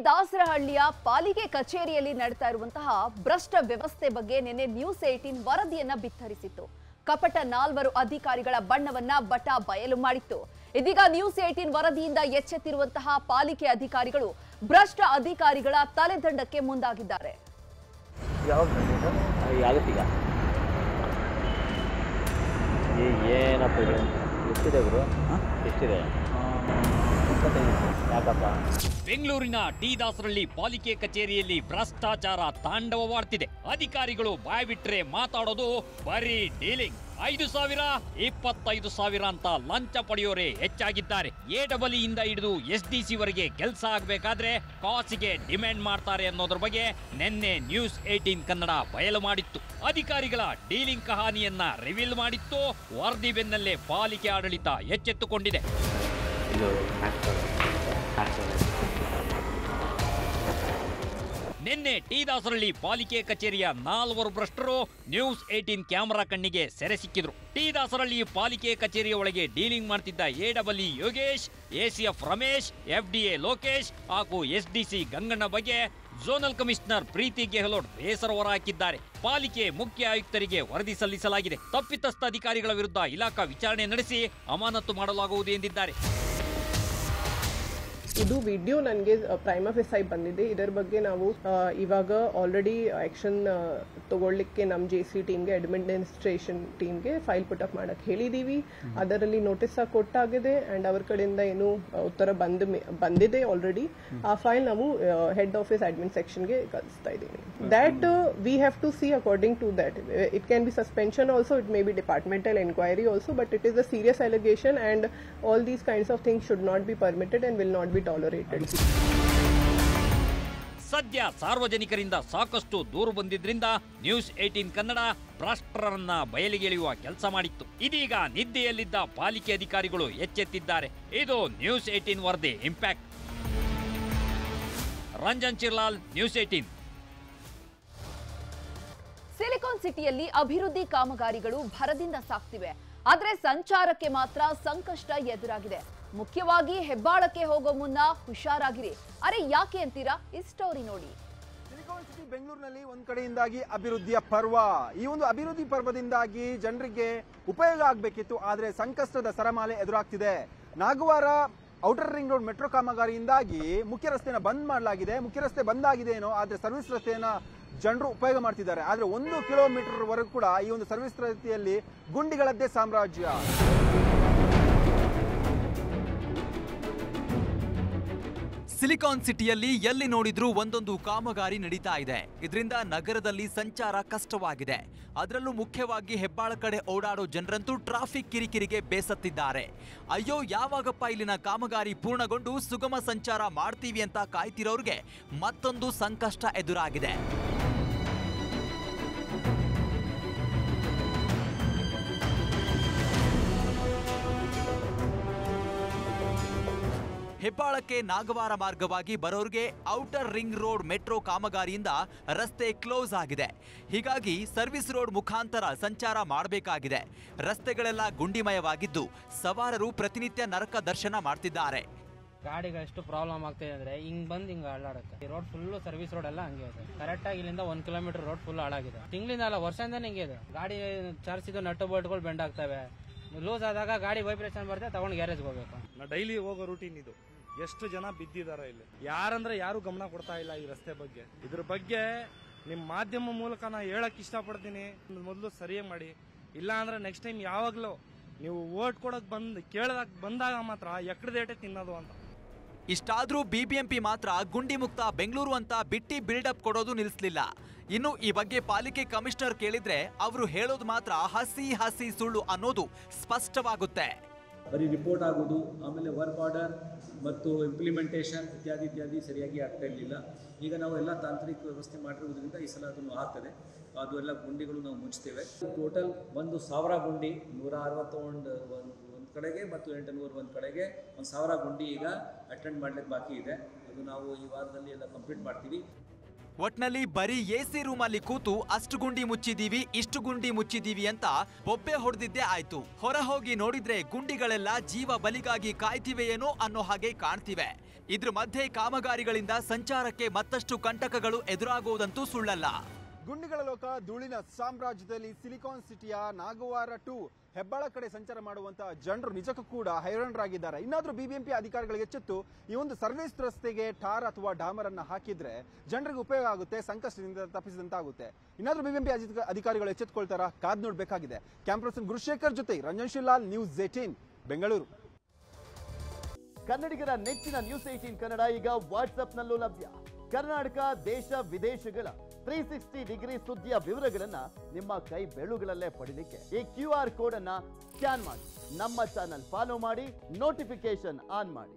ದಾಸರಹಳ್ಳಿಯ ಪಾಲಿಕೆ ಕಚೇರಿಯಲ್ಲಿ ನಡೆತಾ ಇರುವಂತಹ ಭ್ರಷ್ಟ ವ್ಯವಸ್ಥೆ ಬಗ್ಗೆ ನಿನ್ನೆ ನ್ಯೂಸ್ 18 ವರದಿಯನ್ನ ಬಿತ್ತರಿಸಿತ್ತು. ಕಪಟ 4 ಅಧಿಕಾರಿಗಳ ಬಣ್ಣವನ್ನ ಬಟ ಬಯಲು ಮಾಡಿತ್ತು. ಇದೀಗ ನ್ಯೂಸ್ 18 ವರದಿಯಿಂದ ಎಚ್ಚೆತ್ತಿರುವಂತಹ ಪಾಲಿಕೆ ಅಧಿಕಾರಿಗಳು ಭ್ರಷ್ಟ ಅಧಿಕಾರಿಗಳ ತಲೆದಂಡಕ್ಕೆ ಮುಂದಾಗಿದ್ದಾರೆ. ಬೆಂಗಳೂರಿನ ಟಿ ದಾಸರಳ್ಳಿ ಪಾಲಿಕೆ ಕಚೇರಿಯಲ್ಲಿ ಭ್ರಷ್ಟಾಚಾರ ತಾಂಡವವಾಡ್ತಿದೆ. ಅಧಿಕಾರಿಗಳು ಬಾಯ್ಬಿಟ್ರೆ ಮಾತಾಡೋದು ಬರೀ ಡೀಲಿಂಗ್. 5,000 25,000 ಅಂತ ಲಂಚ ಪಡೆಯೋರೆ ಹೆಚ್ಚಾಗಿದ್ದಾರೆ. AEE ಇಂದ ಹಿಡಿದು SDC ವರೆಗೆ ಕೆಲಸ ಆಗಬೇಕಾದ್ರೆ ಕಾಸಿಗೆ ಡಿಮ್ಯಾಂಡ್ ಮಾಡ್ತಾರೆ ಅನ್ನೋದ್ರ ಬಗ್ಗೆ ನಿನ್ನೆ ನ್ಯೂಸ್ 18 ಕನ್ನಡ ಬಯಲು ಮಾಡಿತ್ತು. ಅಧಿಕಾರಿಗಳ ಡೀಲಿಂಗ್ ಕಹಾನಿಯನ್ನ ರಿವೀಲ್ ಮಾಡಿತ್ತು. ವರದಿ ಬೆನ್ನಲ್ಲೇ ಪಾಲಿಕೆ ಆಡಳಿತ ಎಚ್ಚೆತ್ತುಕೊಂಡಿದೆ. ನಿನ್ನೆ ಟಿ ದಾಸರಳ್ಳಿ ಪಾಲಿಕೆ ಕಚೇರಿಯ 4 ಭ್ರಷ್ಟರು ನ್ಯೂಸ್ 18 ಕ್ಯಾಮೆರಾ ಕಣ್ಣಿಗೆ ಸೆರೆ ಸಿಕ್ಕಿದ್ರು. ಟಿ ದಾಸರಳ್ಳಿ ಪಾಲಿಕೆ ಕಚೇರಿಯ ಒಳಗೆ ಡೀಲಿಂಗ್ ಮಾಡ್ತಿದ್ದ AEE Yogesh, ACF Ramesh, FDA Lokesh ಹಾಗೂ SDC ಗಂಗಣ್ಣ ಬಗ್ಗೆ ಝೋನಲ್ ಕಮಿಷನರ್ ಪ್ರೀತಿ ಗೆಹ್ಲೋಟ್ ಬೇಸರ ಹೊರಹಾಕಿದ್ದಾರೆ. ಪಾಲಿಕೆ ಮುಖ್ಯ ಆಯುಕ್ತರಿಗೆ ವರದಿ ಸಲ್ಲಿಸಲಾಗಿದೆ. ತಪ್ಪಿತಸ್ಥ ಅಧಿಕಾರಿಗಳ ವಿರುದ್ಧ ಇಲಾಖಾ ವಿಚಾರಣೆ ನಡೆಸಿ ಅಮಾನತು ಮಾಡಲಾಗುವುದು ಎಂದಿದ್ದಾರೆ. ಇದು ವಿಡಿಯೋ ನನಗೆ ಪ್ರೈಮಾ ಫೇಸ್ ಬಂದಿದೆ. ಇದರ ಬಗ್ಗೆ ನಾವು ಇವಾಗ ಆಲ್ರೆಡಿ ಆಕ್ಷನ್ ತಗೊಳ್ಳಿಕ್ಕೆ ನಮ್ಮ JC ಟೀಮ್ಗೆ ಅಡ್ಮಿನಿಸ್ಟ್ರೇಷನ್ ಟೀಮ್ಗೆ ಫೈಲ್ ಪುಟ್ ಅಪ್ ಮಾಡಕ್ಕೆ ಹೇಳಿದೀವಿ. ಅದರಲ್ಲಿ ನೋಟಿಸ್ ಕೊಟ್ಟಾಗಿದೆ ಅಂಡ್ ಅವ್ರ ಕಡೆಯಿಂದ ಏನು ಉತ್ತರ ಬಂದಿದೆ ಆಲ್ರೆಡಿ. ಆ ಫೈಲ್ ನಾವು ಹೆಡ್ ಆಫೀಸ್ ಅಡ್ಮಿನ್ ಸೆಕ್ಷನ್ಗೆ ಕಳಿಸ್ತಾ ಇದ್ದೀವಿ. That we have to see according to that. It can be suspension also, it may be departmental enquiry also, but it is a serious allegation and all these kinds of things should not be permitted and will not be tolerated. ಸದ್ಯ ಸಾರ್ವಜನಿಕರಿಂದ ಸಾಕಷ್ಟು ದೂರು ಬಂದಿದ್ರಿಂದ news 18 Kannada ಭ್ರಷ್ಟರನ್ನ ಬಯಲಿಗೆಳೆಯುವ ಕೆಲಸ ಮಾಡಿತ್ತು. ಇದೀಗ ನಿದ್ದೆಯಲ್ಲಿದ್ದ ಪಾಲಿಕೆ ಅಧಿಕಾರಿಗಳು ಎಚ್ಚೆತ್ತಿದ್ದಾರೆ. ಇದು ನ್ಯೂಸ್ 18 ವರದಿ ಇಂಪ್ಯಾಕ್ಟ್. ರಂಜನ್ ಚಿರ್ಲಾಲ್, ನ್ಯೂಸ್ 18. ಸಿಲಿಕಾನ್ ಸಿಟಿಯಲ್ಲಿ ಅಭಿವೃದ್ಧಿ ಕಾಮಗಾರಿಗಳು ಭರದಿಂದ ಸಾಗ್ತಿವೆ. ಆದರೆ ಸಂಚಾರಕ್ಕೆ ಮಾತ್ರ ಸಂಕಷ್ಟ ಎದುರಾಗಿದೆ. ಮುಖ್ಯವಾಗಿ ಹೆಬ್ಬಾಳಕ್ಕೆ ಹೋಗೋ ಮುನ್ನ ಹುಷಾರಾಗಿರಿ. ಅರೆ ಯಾಕೆ ಅಂತೀರಾ? ಈ ಸ್ಟೋರಿ ನೋಡಿ. ಸಿಲಿಕಾನ್ ಸಿಟಿ ಬೆಂಗಳೂರಿನಲ್ಲಿ ಒಂದ್ ಕಡೆಯಿಂದಾಗಿ ಅಭಿವೃದ್ಧಿಯ ಪರ್ವ. ಈ ಒಂದು ಅಭಿವೃದ್ಧಿ ಪರ್ವದಿಂದಾಗಿ ಜನರಿಗೆ ಉಪಯೋಗ ಆಗಬೇಕಿತ್ತು, ಆದರೆ ಸಂಕಷ್ಟದ ಸರಮಾಲೆ ಎದುರಾಗ್ತಿದೆ. Nagavara outer ring road metro ಕಾಮಗಾರಿಯಿಂದಾಗಿ ಮುಖ್ಯ ರಸ್ತೆನ ಬಂದ್ ಮಾಡಲಾಗಿದೆ. ಮುಖ್ಯ ರಸ್ತೆ ಬಂದಾಗಿದೆ ಏನೋ, ಆದ್ರೆ ಸರ್ವಿಸ್ ರಸ್ತೆಯನ್ನ ಜನರು ಉಪಯೋಗ ಮಾಡ್ತಿದ್ದಾರೆ. ಆದ್ರೆ 1 ಕಿಲೋಮೀಟರ್ ವರೆಗೂ ಕೂಡ ಈ ಒಂದು ಸರ್ವಿಸ್ ರಸ್ತೆಯಲ್ಲಿ ಗುಂಡಿಗಳದ್ದೇ ಸಾಮ್ರಾಜ್ಯ. ಸಿಲಿಕಾನ್ ಸಿಟಿಯಲ್ಲಿ ಎಲ್ಲಿ ನೋಡಿದ್ರೂ ಒಂದೊಂದು ಕಾಮಗಾರಿ ನಡೀತಾ ಇದೆ. ಇದರಿಂದ ನಗರದಲ್ಲಿ ಸಂಚಾರ ಕಷ್ಟವಾಗಿದೆ. ಅದರಲ್ಲೂ ಮುಖ್ಯವಾಗಿ ಹೆಬ್ಬಾಳ ಕಡೆ ಓಡಾಡೋ ಜನರಂತೂ ಟ್ರಾಫಿಕ್ ಕಿರಿಕಿರಿಗೆ ಬೇಸತ್ತಿದ್ದಾರೆ. ಅಯ್ಯೋ ಯಾವಾಗಪ್ಪ ಇಲ್ಲಿನ ಕಾಮಗಾರಿ ಪೂರ್ಣಗೊಂಡು ಸುಗಮ ಸಂಚಾರ ಮಾಡ್ತೀವಿ ಅಂತ ಕಾಯ್ತಿರೋರ್ಗೆ ಮತ್ತೊಂದು ಸಂಕಷ್ಟ ಎದುರಾಗಿದೆ. ಹೆಬ್ಬಾಳಕ್ಕೆ ನಾಗವಾರ ಮಾರ್ಗವಾಗಿ ಬರೋರ್ಗೆ ಔಟರ್ ರಿಂಗ್ ರೋಡ್ ಮೆಟ್ರೋ ಕಾಮಗಾರಿಯಿಂದ ರಸ್ತೆ ಕ್ಲೋಸ್ ಆಗಿದೆ. ಹೀಗಾಗಿ ಸರ್ವಿಸ್ ರೋಡ್ ಮುಖಾಂತರ ಸಂಚಾರ ಮಾಡಬೇಕಾಗಿದೆ. ರಸ್ತೆಗಳೆಲ್ಲ ಗುಂಡಿಮಯವಾಗಿದ್ದು ಸವಾರರು ಪ್ರತಿನಿತ್ಯ ನರಕ ದರ್ಶನ ಮಾಡ್ತಿದ್ದಾರೆ. ಗಾಡಿಗಳು ಎಷ್ಟು ಪ್ರಾಬ್ಲಮ್ ಆಗ್ತಿದೆ ಅಂದ್ರೆ ಹಿಂಗ್ ಅಲ್ಲಾಡುತ್ತೆ. ರೋಡ್ ಫುಲ್ ಸರ್ವಿಸ್ ರೋಡ್ ಎಲ್ಲ ಹಂಗೆ ಇದೆ. ಕರೆಕ್ಟ್ ಆಗಿ ಇಲ್ಲಿಂದ 1 ಕಿಲೋಮೀಟರ್ ರೋಡ್ ಫುಲ್ ಹಾಳಾಗಿದೆ. ತಿಂಗಳಿಂದ ಅಲ್ಲ, ವರ್ಷದಿಂದ ಹಿಂಗೆ ಇದೆ. ಗಾಡಿ ಚಾರ್ಸಿದ್ದು ನಟ್ಟು ಬೋಲ್ಟ್ಗಳು ಬೆಂಡ್ ಆಗ್ತವೆ. ಲೂಸ್ ಆದಾಗ ಗಾಡಿ ವೈಬ್ರೇಷನ್ ಬರುತ್ತೆ, ತಗೊಂಡು ಗ್ಯಾರೇಜ್ಗೆ ಹೋಗ್ಬೇಕು. ಡೈಲಿ ಹೋಗೋ ರೂಟೀನ್ ಇದು. ಎಷ್ಟು ಜನ ಬಿದ್ದಿದ್ದಾರೆ ಇಲ್ಲಿ, ಯಾರಂದ್ರೆ ಯಾರು ಗಮನ ಕೊಡ್ತಾ ಇಲ್ಲ ಈ ರಸ್ತೆ ಬಗ್ಗೆ. ಇದ್ರ ಬಗ್ಗೆ ನಿಮ್ ಮಾಧ್ಯಮ ಮೂಲಕ ನಾ ಹೇಳಕ್ ಇಷ್ಟಪಡ್ತೀನಿ, ಮೊದಲು ಸರಿಯಾಗಿ ಮಾಡಿ. ಇಲ್ಲ ಅಂದ್ರೆ ನೆಕ್ಸ್ಟ್ ಟೈಮ್ ಯಾವಾಗ್ಲೂ ನೀವು ವೋಟ್ ಕೊಡಕ್ ಬಂದಾಗ ಮಾತ್ರ ಎಕ್ಕಡದೇಟೆ ತಿನ್ನೋದು ಅಂತ. ಇಷ್ಟಾದ್ರೂ BBMP ಮಾತ್ರ ಗುಂಡಿ ಮುಕ್ತ ಬೆಂಗಳೂರು ಅಂತ ಬಿಟ್ಟಿ ಬಿಲ್ಡಪ್ ಕೊಡೋದು ನಿಲ್ಲಿಸಲಿಲ್ಲ. ಇನ್ನು ಈ ಬಗ್ಗೆ ಪಾಲಿಕೆ ಕಮಿಷನರ್ ಕೇಳಿದ್ರೆ ಅವರು ಹೇಳೋದು ಮಾತ್ರ ಹಸಿ ಸುಳ್ಳು ಅನ್ನೋದು ಸ್ಪಷ್ಟವಾಗುತ್ತೆ. ಬರೀ ರಿಪೋರ್ಟ್ ಆಗೋದು, ಆಮೇಲೆ ವರ್ಕ್ ಆರ್ಡರ್ ಮತ್ತು ಇಂಪ್ಲಿಮೆಂಟೇಷನ್ ಇತ್ಯಾದಿ ಸರಿಯಾಗಿ ಆಗ್ತಾ ಇರಲಿಲ್ಲ. ಈಗ ನಾವು ಎಲ್ಲ ತಾಂತ್ರಿಕ ವ್ಯವಸ್ಥೆ ಮಾಡಿರುವುದರಿಂದ ಈ ಸಲ ಅದನ್ನು ಆಗ್ತದೆ. ಅದು ಎಲ್ಲ ಗುಂಡಿಗಳು ನಾವು ಮುಚ್ತೇವೆ. ಟೋಟಲ್ 1,000 ಗುಂಡಿ, 161 ಒಂದು ಕಡೆಗೆ ಮತ್ತು 800 ಒಂದು ಕಡೆಗೆ 1,000 ಗುಂಡಿ ಈಗ ಅಟೆಂಡ್ ಮಾಡ್ಲಿಕ್ಕೆ ಬಾಕಿ ಇದೆ. ಅದು ನಾವು ಈ ವಾರದಲ್ಲಿ ಎಲ್ಲ ಕಂಪ್ಲೀಟ್ ಮಾಡ್ತೀವಿ. ಒಟ್ನಲ್ಲಿ ಬರೀ AC ರೂಮಲ್ಲಿ ಕೂತು ಅಷ್ಟು ಗುಂಡಿ ಮುಚ್ಚಿದೀವಿ ಇಷ್ಟು ಗುಂಡಿ ಮುಚ್ಚಿದೀವಿ ಅಂತ ಬೊಬ್ಬೆ ಹೊಡೆದಿದ್ದೇ ಆಯ್ತು. ಹೊರ ಹೋಗಿ ನೋಡಿದ್ರೆ ಗುಂಡಿಗಳೆಲ್ಲ ಜೀವ ಬಲಿಗಾಗಿ ಕಾಯ್ತಿವೆ ಏನೋ ಅನ್ನೋ ಹಾಗೆ ಕಾಣ್ತಿವೆ. ಇದ್ರ ಮಧ್ಯೆ ಕಾಮಗಾರಿಗಳಿಂದ ಸಂಚಾರಕ್ಕೆ ಮತ್ತಷ್ಟು ಕಂಟಕಗಳು ಎದುರಾಗುವುದಂತೂ ಸುಳ್ಳಲ್ಲ. ಗುಂಡಿಗಳ ಲೋಕ ಧೂಳಿನ ಸಾಮ್ರಾಜ್ಯದಲ್ಲಿ ಸಿಲಿಕಾನ್ ಸಿಟಿಯ ನಾಗವಾರ ಟು ಹೆಬ್ಬಾಳ ಕಡೆ ಸಂಚಾರ ಮಾಡುವಂತಹ ಜನರು ನಿಜಕ್ಕೂ ಕೂಡ ಹೈರಾಣರಾಗಿದ್ದಾರೆ. ಇನ್ನಾದ್ರೂ ಬಿಬಿಎಂಪಿ ಅಧಿಕಾರಿಗಳಿಗೆ ಎಚ್ಚೆತ್ತು ಈ ಒಂದು ಸರ್ವಿಸ್ ರಸ್ತೆಗೆ ಟಾರ್ ಅಥವಾ ಡಾಮರ್ ಅನ್ನ ಹಾಕಿದ್ರೆ ಜನರಿಗೆ ಉಪಯೋಗ ಆಗುತ್ತೆ, ಸಂಕಷ್ಟದಿಂದ ತಪ್ಪಿಸಿದಂತಾಗುತ್ತೆ. ಇನ್ನಾದ್ರೂ ಬಿಬಿಎಂಪಿ ಅಧಿಕಾರಿಗಳು ಎಚ್ಚೆತ್ತುಕೊಳ್ತಾರಾ? ಕಾದ್ ನೋಡ್ಬೇಕಾಗಿದೆ. ಕ್ಯಾಮ್ರಾಪರ್ಸನ್ ಗುರುಶೇಖರ್ ಜೊತೆ ರಂಜನ್ ಶಿಲಾಲ್, ನ್ಯೂಸ್ 18 ಬೆಂಗಳೂರು. ಕನ್ನಡಿಗರ ನೆಚ್ಚಿನ ನ್ಯೂಸ್ 18 ಕನ್ನಡ ಈಗ ವಾಟ್ಸ್ಆಪ್ನಲ್ಲೂ ಲಭ್ಯ. ಕರ್ನಾಟಕ, ದೇಶ ವಿದೇಶಗಳ 360 ಡಿಗ್ರಿ ಸುದ್ದಿಯ ವಿವರಗಳನ್ನ ನಿಮ್ಮ ಕೈ ಬೆರಳುಗಳಲ್ಲೇ ಪಡಿಲಿಕ್ಕೆ ಈ QR ಕೋಡ್ ಅನ್ನ ಸ್ಕ್ಯಾನ್ ಮಾಡಿ, ನಮ್ಮ ಚಾನಲ್ ಫಾಲೋ ಮಾಡಿ, ನೋಟಿಫಿಕೇಶನ್ ಆನ್ ಮಾಡಿ.